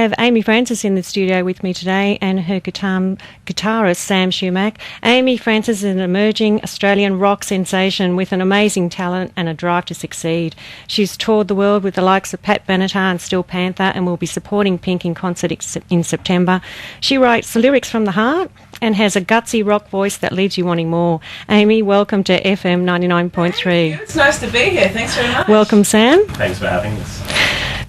have Aimee Francis in the studio with me today and her guitarist Sam Shumack. Aimee Francis is an emerging Australian rock sensation with an amazing talent and a drive to succeed. She's toured the world with the likes of Pat Benatar and Steel Panther and will be supporting Pink in concert in September. She writes the lyrics from the heart and has a gutsy rock voice that leaves you wanting more. Aimee, welcome to FM 99.3. It's nice to be here. Thanks very much. Welcome, Sam. Thanks for having us.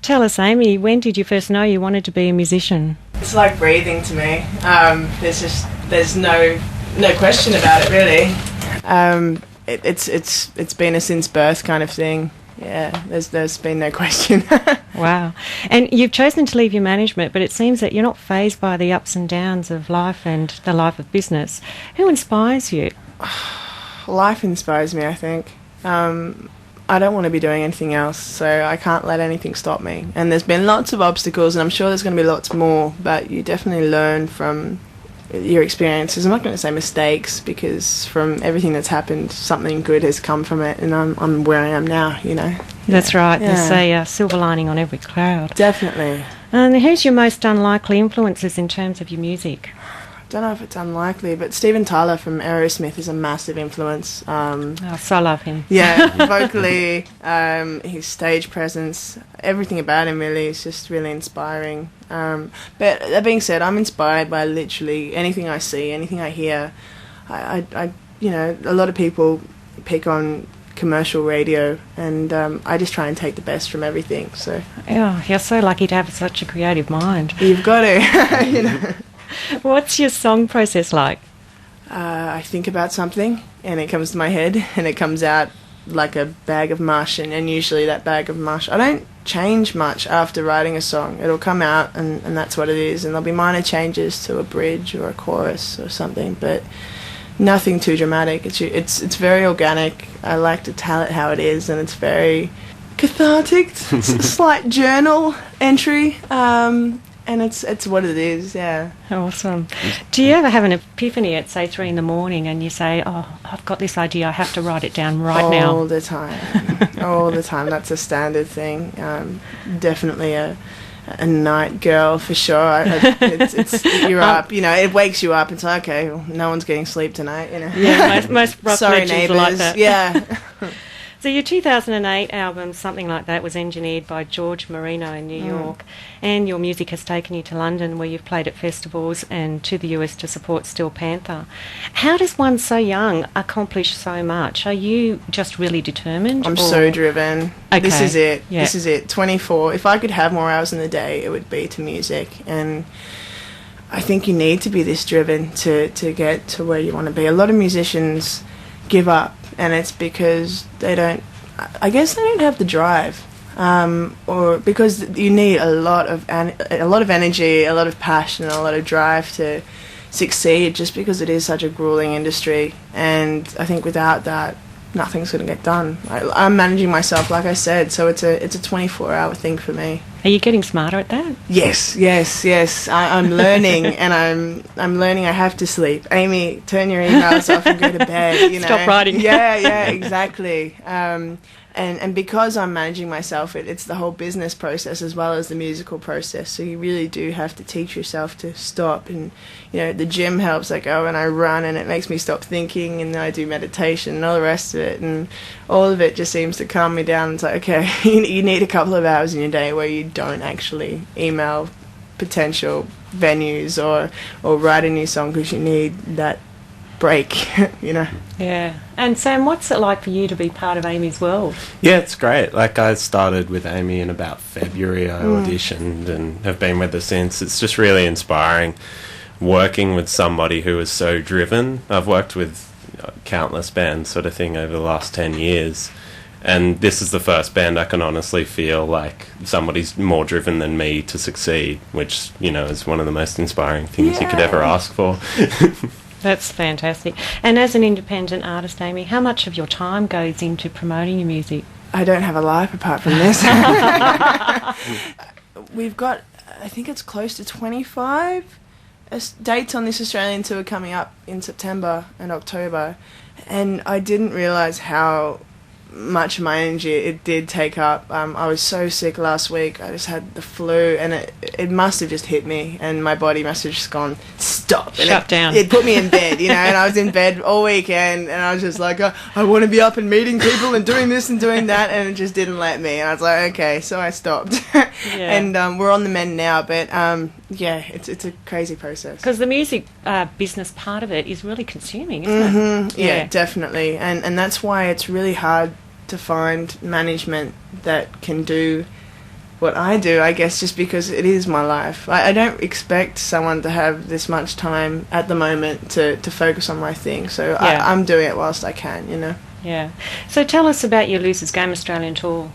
Tell us, Aimee, when did you first know you wanted to be a musician? It's like breathing to me. There's no question about it, really. It's been a since birth kind of thing. Yeah, there's been no question. Wow. And you've chosen to leave your management, but it seems that you're not fazed by the ups and downs of life and the life of business. Who inspires you? Life inspires me, I think. I don't want to be doing anything else, so I can't let anything stop me. And there's been lots of obstacles, and I'm sure there's going to be lots more, but you definitely learn from your experiences. I'm not going to say mistakes, because from everything that's happened, something good has come from it, and I'm where I am now, you know. That's right. Yeah. There's a silver lining on every cloud. Definitely. And who's your most unlikely influences in terms of your music? I don't know if it's unlikely, but Steven Tyler from Aerosmith is a massive influence. So I love him. Yeah, vocally, his stage presence, everything about him really is just really inspiring. But that being said, I'm inspired by literally anything I see, anything I hear. I you know, a lot of people pick on commercial radio, and I just try and take the best from everything. So yeah, you're so lucky to have such a creative mind. You've got to, you know. What's your song process like? I think about something and it comes to my head and it comes out like a bag of mush, and usually that bag of mush, I don't change much after writing a song. It'll come out and that's what it is, and there'll be minor changes to a bridge or a chorus or something, but nothing too dramatic. It's very organic. I like to tell it how it is, and it's very cathartic. It's a slight journal entry. And it's what it is, yeah. Awesome. Do you ever have an epiphany at, say, 3 in the morning and you say, oh, I've got this idea, I have to write it down now? All the time. All the time. That's a standard thing. Definitely a night girl for sure. You're up, you know, it wakes you up. It's like, okay, well, no one's getting sleep tonight, you know. Yeah, most rock Sorry, legends neighbours. are like that. Yeah. So your 2008 album, Something Like That, was engineered by George Marino in New York, and your music has taken you to London, where you've played at festivals, and to the US to support Steel Panther. How does one so young accomplish so much? Are you just really determined? I'm so driven. Okay. This is it. Yeah. This is it. 24. If I could have more hours in the day, it would be to music. And I think you need to be this driven to get to where you want to be. A lot of musicians give up, and it's because they don't have the drive, or because you need a lot of energy, a lot of passion, a lot of drive to succeed, just because it is such a grueling industry. And I think without that, nothing's going to get done. I'm managing myself, like I said, so it's a 24-hour thing for me. Are you getting smarter at that? Yes. I'm learning, and I'm learning I have to sleep. Aimee, turn your emails off and go to bed. You know? Stop writing. Yeah, exactly. And because I'm managing myself, it's the whole business process as well as the musical process. So you really do have to teach yourself to stop. And, you know, the gym helps. I go and I run, and it makes me stop thinking, and then I do meditation and all the rest of it. And all of it just seems to calm me down. It's like, okay, you need a couple of hours in your day where you don't actually email potential venues or write a new song, because you need that break, you know. Yeah. And Sam, what's it like for you to be part of Aimee's world? Yeah, it's great. Like, I started with Aimee in about February. I auditioned and have been with her since. It's just really inspiring working with somebody who is so driven. I've worked with countless bands sort of thing over the last 10 years, and this is the first band I can honestly feel like somebody's more driven than me to succeed, which, you know, is one of the most inspiring things you could ever ask for. That's fantastic. And as an independent artist, Aimee, how much of your time goes into promoting your music? I don't have a life apart from this. We've got, I think it's close to 25 dates on this Australian tour coming up in September and October, and I didn't realise how much of my energy it did take up. I was so sick last week. I just had the flu, and it must have just hit me, and my body must have just gone, stop. And Shut down. It put me in bed, and I was in bed all weekend, and I was just like, I want to be up and meeting people and doing this and doing that, and it just didn't let me. And I was like, okay, so I stopped. And we're on the mend now, but it's a crazy process. Because the music business part of it is really consuming, isn't it? Yeah, definitely. And that's why it's really hard to find management that can do what I do, I guess, just because it is my life. I don't expect someone to have this much time at the moment to focus on my thing, so I'm doing it whilst I can, Yeah. So tell us about your Losers Game Australian tour.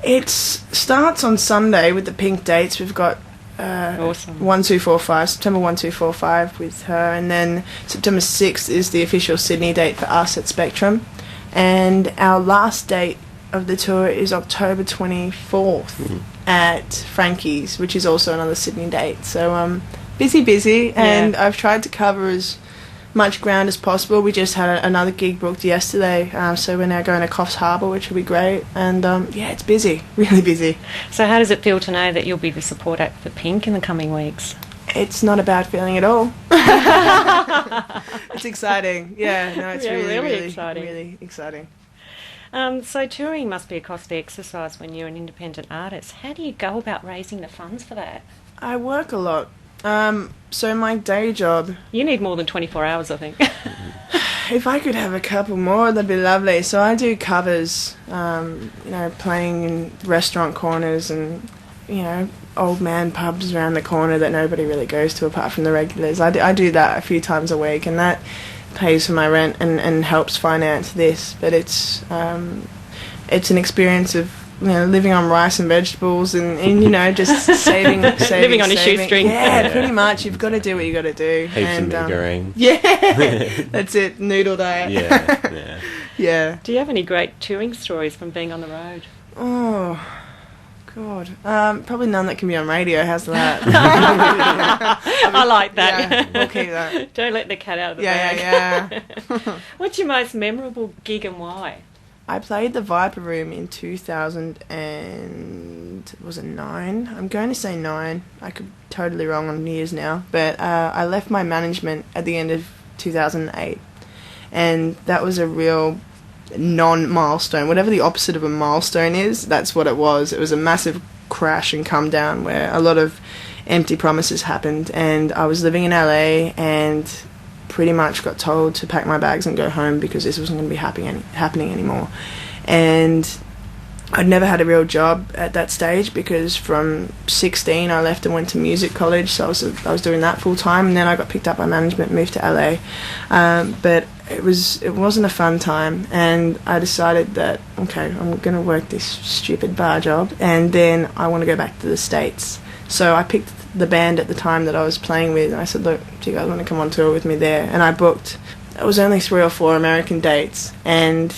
It starts on Sunday with the pink dates. We've got Awesome. 1245, September 1245 with her, and then September 6th is the official Sydney date for us at Spectrum. And our last date of the tour is October 24th at Frankie's, which is also another Sydney date. So busy, and I've tried to cover as much ground as possible. We just had another gig booked yesterday, so we're now going to Coffs Harbour, which will be great. And it's busy, really busy. So how does it feel to know that you'll be the support act for Pink in the coming weeks? It's not a bad feeling at all. It's exciting. Yeah, no, it's really exciting. Really exciting. So touring must be a costly exercise when you're an independent artist. How do you go about raising the funds for that? I work a lot. So my day job... You need more than 24 hours, I think. If I could have a couple more, that'd be lovely. So I do covers, playing in restaurant corners and, old man pubs around the corner that nobody really goes to apart from the regulars. I do that a few times a week, and that pays for my rent and helps finance this. But it's an experience of living on rice and vegetables and just saving living on a shoestring. Yeah, pretty much. You've got to do what you got to do. Heaps of noodling. Yeah, that's it. Noodle diet. Yeah. Yeah. Do you have any great touring stories from being on the road? Oh, God. Probably none that can be on radio. How's that? I like that. Yeah, we'll keep that. Don't let the cat out of the bag. Yeah. What's your most memorable gig and why? I played the Viper Room in 2000 and... was it 9? I'm going to say 9. I could be totally wrong on years now. But I left my management at the end of 2008. And that was a real non-milestone. Whatever the opposite of a milestone is, that's what it was. It was a massive crash and come down where a lot of empty promises happened. And I was living in LA and pretty much got told to pack my bags and go home because this wasn't going to be happening anymore. And I'd never had a real job at that stage because from 16 I left and went to music college, so I was doing that full time, and then I got picked up by management and moved to LA. But it wasn't a fun time, and I decided that okay, I'm going to work this stupid bar job and then I want to go back to the States. So I picked the band at the time that I was playing with, and I said, look, do you guys want to come on tour with me there? And I booked, it was only 3 or 4 American dates, and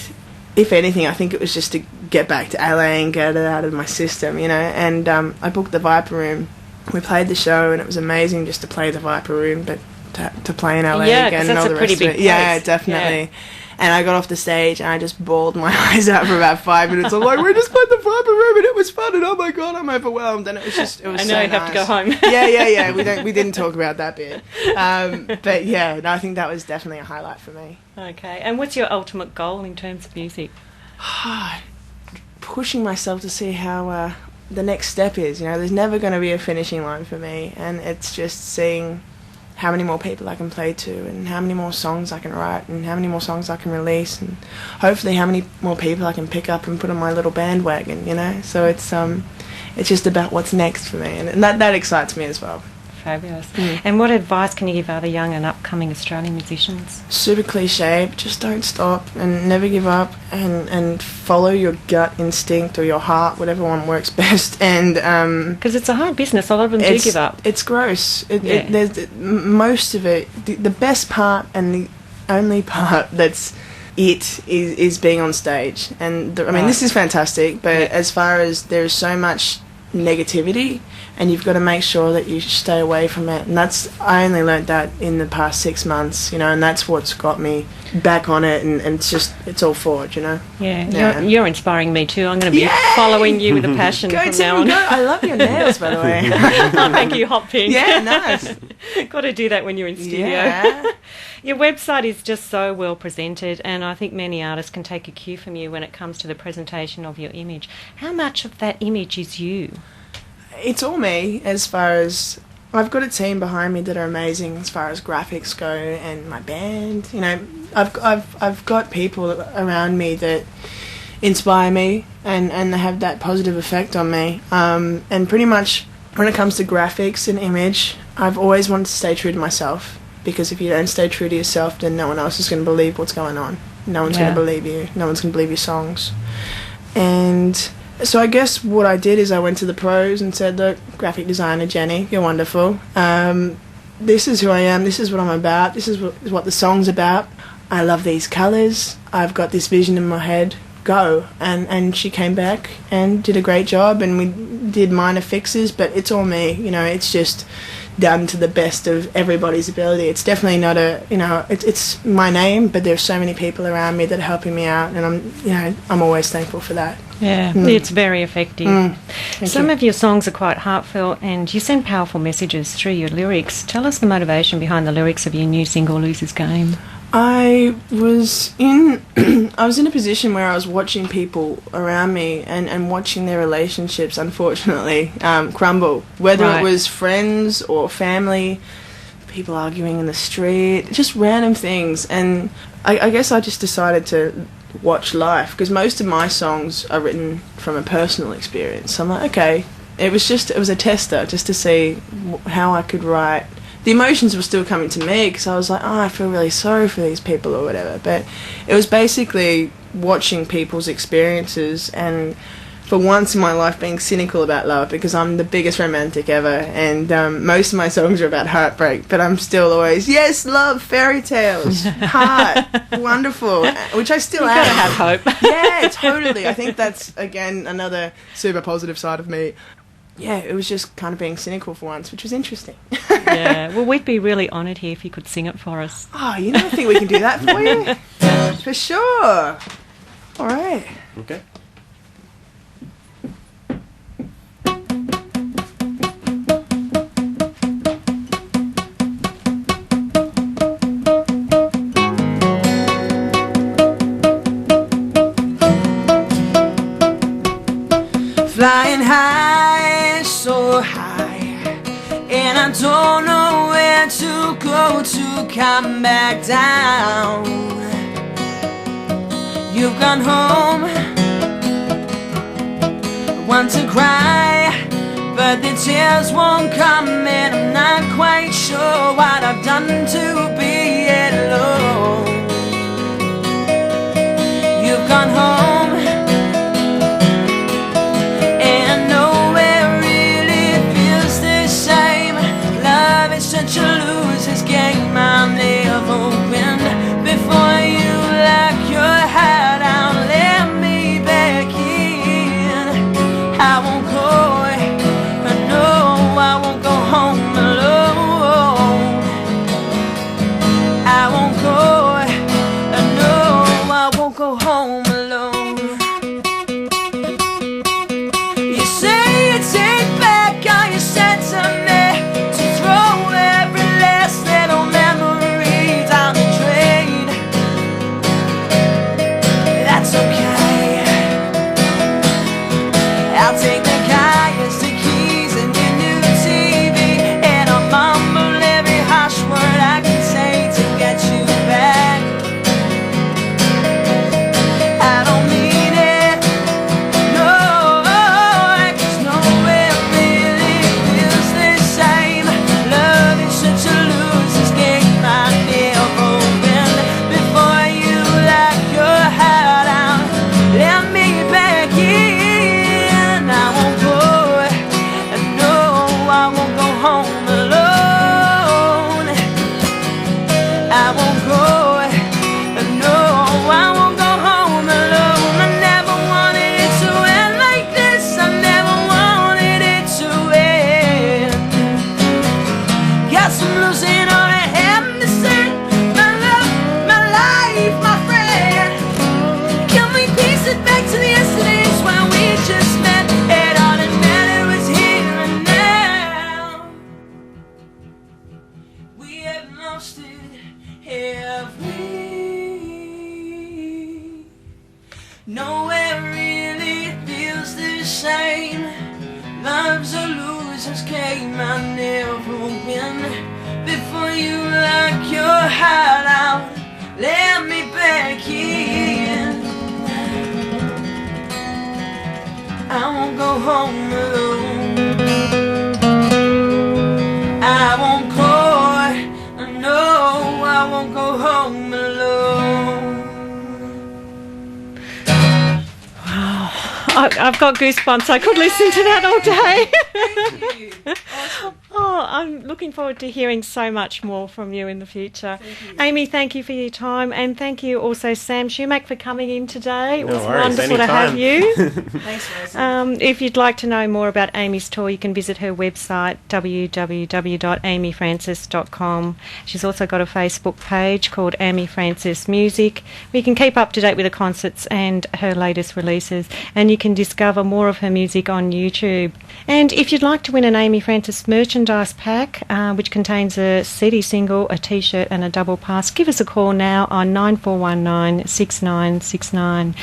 if anything, I think it was just to get back to LA and get it out of my system, and I booked the Viper Room. We played the show, and it was amazing just to play the Viper Room, but to play in LA again and all the rest of it. Yeah, definitely. Yeah. And I got off the stage and I just bawled my eyes out for about 5 minutes. I'm like, we just played the Viper Room and it was fun, and oh my God, I'm overwhelmed. And it was I know you have to go home. Yeah. We didn't talk about that bit. But yeah, no, I think that was definitely a highlight for me. Okay. And what's your ultimate goal in terms of music? Pushing myself to see how the next step is. There's never going to be a finishing line for me, and it's just seeing how many more people I can play to, and how many more songs I can write, and how many more songs I can release, and hopefully how many more people I can pick up and put on my little bandwagon, So it's just about what's next for me, and that excites me as well. Fabulous. And what advice can you give other young and upcoming Australian musicians? Super cliche, but just don't stop and never give up, and follow your gut instinct or your heart, whatever one works best. And because it's a hard business, a lot of them do give up. It's gross. There's most of it. The best part and the only part that's is being on stage. And I mean, this is fantastic, but as far as there's so much negativity, and you've got to make sure that you stay away from it. And I only learnt that in the past 6 months, and that's what's got me back on it, and it's all forward, Yeah. You're inspiring me too. I'm going to be following you with a passion from now on. I love your nails, by the way. Oh, thank you, hot pink. Yeah, nice. Got to do that when you're in studio. Yeah. Your website is just so well presented, and I think many artists can take a cue from you when it comes to the presentation of your image. How much of that image is you? It's all me, as far as I've got a team behind me that are amazing as far as graphics go, and my band. I've got people around me that inspire me and they have that positive effect on me. And pretty much when it comes to graphics and image, I've always wanted to stay true to myself. Because if you don't stay true to yourself, then no one else is going to believe what's going on. No one's going to believe you. No one's going to believe your songs. And so I guess what I did is I went to the pros and said, look, graphic designer Jenny, you're wonderful. This is who I am. This is what I'm about. This is what the song's about. I love these colours. I've got this vision in my head. Go. And she came back and did a great job, and we did minor fixes, but it's all me. It's just done to the best of everybody's ability. It's definitely not it's my name, but there's so many people around me that are helping me out, and I'm always thankful for that. Yeah, it's very effective. Some of your songs are quite heartfelt, and you send powerful messages through your lyrics. Tell us the motivation behind the lyrics of your new single, Loser's Game. I was in a position where I was watching people around me and watching their relationships, unfortunately, crumble. Whether it was friends or family, people arguing in the street, just random things. And I guess I just decided to watch life, because most of my songs are written from a personal experience. So I'm like, okay, it was a tester just to see how I could write. The emotions were still coming to me because I was like, I feel really sorry for these people or whatever. But it was basically watching people's experiences, and for once in my life being cynical about love, because I'm the biggest romantic ever, and most of my songs are about heartbreak, but I'm still always, yes, love, fairy tales, heart, wonderful, which I still am. You've got to have hope. Yeah, totally. I think that's, again, another super positive side of me. Yeah, it was just kind of being cynical for once, which was interesting. Yeah, well, we'd be really honoured here if you could sing it for us. Oh, I think we can do that for you. For sure. All right. Okay. Flying high, so high, and I don't know where to go to come back down. You've gone home, I want to cry, but the tears won't come, and I'm not quite sure what I've done to be alone. You've gone home, such a loser's game. I'll never win. Before you lock your head out, let me back in. I won't go, no, I won't go home alone. I won't go, no, I won't go home alone. You say you take back all you said to me, lost it, have we? Nowhere really feels the same. Love's a loser's game, I never win. Before you lock your heart out, let me back in. I won't go home alone. I won't cry, no, I won't go home alone. I've got goosebumps. I could listen to that all day. Thank you. Awesome. Oh, I'm looking forward to hearing so much more from you in the future. Thank you. Aimee, thank you for your time, and thank you also, Sam Shumack, for coming in today. It No was worries, wonderful to have you. Thanks, Rosie. If you'd like to know more about Aimee's tour, you can visit her website, www.aimeefrancis.com. She's also got a Facebook page called Aimee Francis Music, where you can keep up to date with the concerts and her latest releases, and you can discover more of her music on YouTube. And if you'd like to win an Aimee Francis merchandise pack, which contains a CD single, a T-shirt and a double pass, give us a call now on 9419 6969.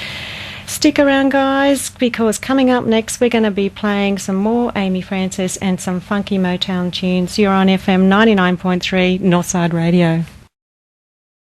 Stick around, guys, because coming up next we're going to be playing some more Aimee Francis and some funky Motown tunes. You're on FM 99.3 Northside Radio.